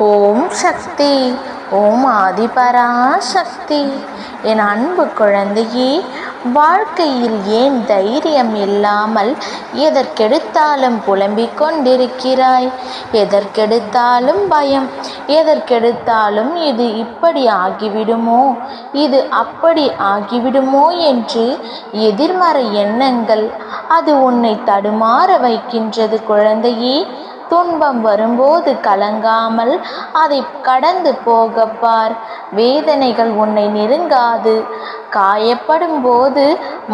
ஓம் சக்தி. ஓம் ஆதிபராசக்தி. என் அன்பு குழந்தையே, வாழ்க்கையில் ஏன் தைரியம் இல்லாமல் எதற்கெடுத்தாலும் புலம்பிக் கொண்டிருக்கிறாய்? எதற்கெடுத்தாலும் பயம், எதற்கெடுத்தாலும் இது இப்படி ஆகிவிடுமோ, இது அப்படி ஆகிவிடுமோ என்று எதிர்மறை எண்ணங்கள். அது உன்னை தடுமாற வைக்கின்றது குழந்தையே. துன்பம் வரும்போது கலங்காமல் அதை கடந்து போகப்பார். வேதனைகள் உன்னை நெருங்காது. காயப்படும் போது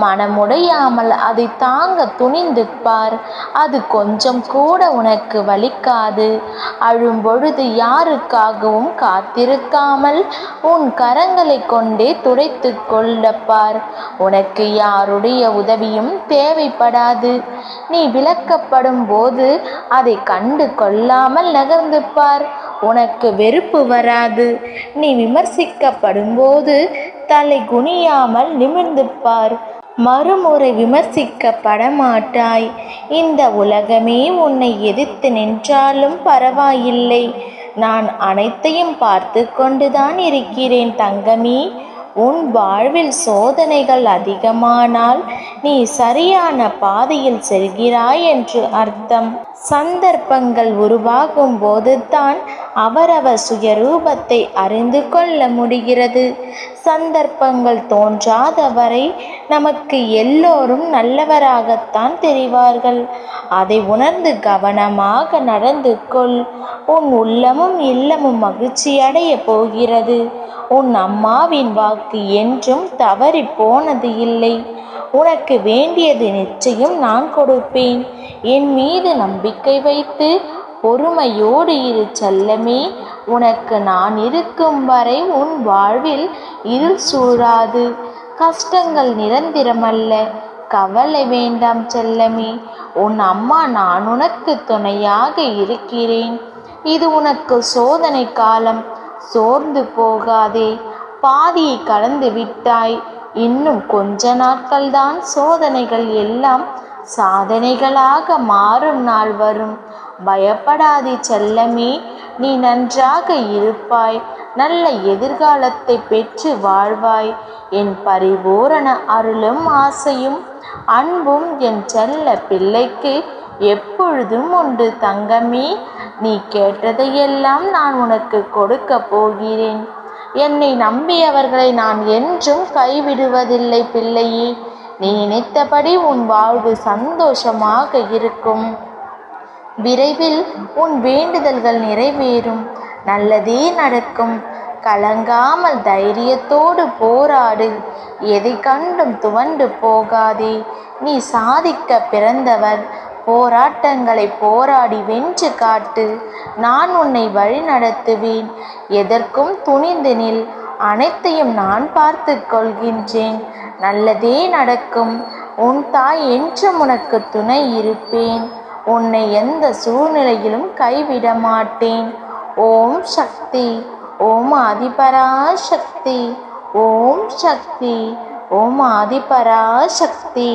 மனமுடையாமல் அதை தாங்க துணிந்து பார். அது கொஞ்சம் கூட உனக்கு வலிக்காது. அழும்பொழுது யாருக்காகவும் காத்திருக்காமல் உன் கரங்களை கொண்டே துடைத்து கொள்ளப்பார். உனக்கு யாருடைய உதவியும் தேவைப்படாது. நீ விலக்கப்படும் போது அதை கண்டு கொள்ளாமல் நகர்ந்து பார். உனக்கு வெறுப்பு வராது. நீ விமர்சிக்கப்படும் போது தலை குனியாமல் நிமிர்ந்து பார். மறுமுறை விமர்சிக்கப்பட மாட்டாய். இந்த உலகமே உன்னை எதிர்த்து நின்றாலும் பரவாயில்லை. நான் அனைத்தையும் பார்த்து கொண்டுதான் இருக்கிறேன் தங்கமே. உன் வாழ்வில் சோதனைகள் அதிகமானால் நீ சரியான பாதையில் செல்கிறாய் என்று அர்த்தம். சந்தர்ப்பங்கள் உருவாகும் போதுதான் அவரவர் சுயரூபத்தை அறிந்து கொள்ள முடிகிறது. சந்தர்ப்பங்கள் தோன்றாத வரை நமக்கு எல்லோரும் நல்லவராகத்தான் தெரிவார்கள். அதை உணர்ந்து கவனமாக நடந்து கொள். உன் உள்ளமும் இல்லமும் மகிழ்ச்சியடைய போகிறது. உன் அம்மாவின் வாக்கு என்றும் தவறி போனது இல்லை. உனக்கு வேண்டியது நிச்சயம் நான் கொடுப்பேன். என் மீது நம்பிக்கை வைத்து பொறுமையோடு இரு செல்லமே. உனக்கு நான் இருக்கும் வரை உன் வாழ்வில் இருள் சூழாது. கஷ்டங்கள் நிரந்தரமல்ல. கவலை வேண்டாம் செல்லமே. உன் அம்மா நான் உனக்கு துணையாக இருக்கிறேன். இது உனக்கு சோதனை காலம். சோர்ந்து போகாதே. பாதியை கடந்து விட்டாய். இன்னும் கொஞ்ச நாட்கள்தான். சோதனைகள் எல்லாம் சாதனைகளாக மாறும் நாள் வரும். பயப்படாதே செல்லமே. நீ நன்றாக இருப்பாய். நல்ல எதிர்காலத்தை பெற்று வாழ்வாய். என் பரிபூரண அருளும் ஆசையும் அன்பும் என் செல்ல பிள்ளைக்கு எப்பொழுதும் உண்டு தங்கமே. நீ கேட்டதையெல்லாம் நான் உனக்கு கொடுக்க போகிறேன். என்னை நம்பியவர்களை நான் என்றும் கைவிடுவதில்லை பிள்ளையே. நீ நினைத்தபடி உன் வாழ்வு சந்தோஷமாக இருக்கும். விரைவில் உன் வேண்டுதல்கள் நிறைவேறும். நல்லதே நடக்கும். கலங்காமல் தைரியத்தோடு போராடு. எதை கண்டும் துவண்டு போகாதே. நீ சாதிக்க பிறந்தவர். போராட்டங்களை போராடி வென்று காட்டு. நான் உன்னை வழி நடத்துவேன். எதற்கும் துணிந்து நில். அனைத்தையும் நான் பார்த்து கொள்கின்றேன். நல்லதே நடக்கும். உன் தாய் என்றும் உனக்கு துணை இருப்பேன். உன்னை எந்த சூழ்நிலையிலும் கைவிட மாட்டேன். ஓம் சக்தி. ஓம் ஆதிபராசக்தி. ஓம் சக்தி. ஓம் ஆதிபராசக்தி.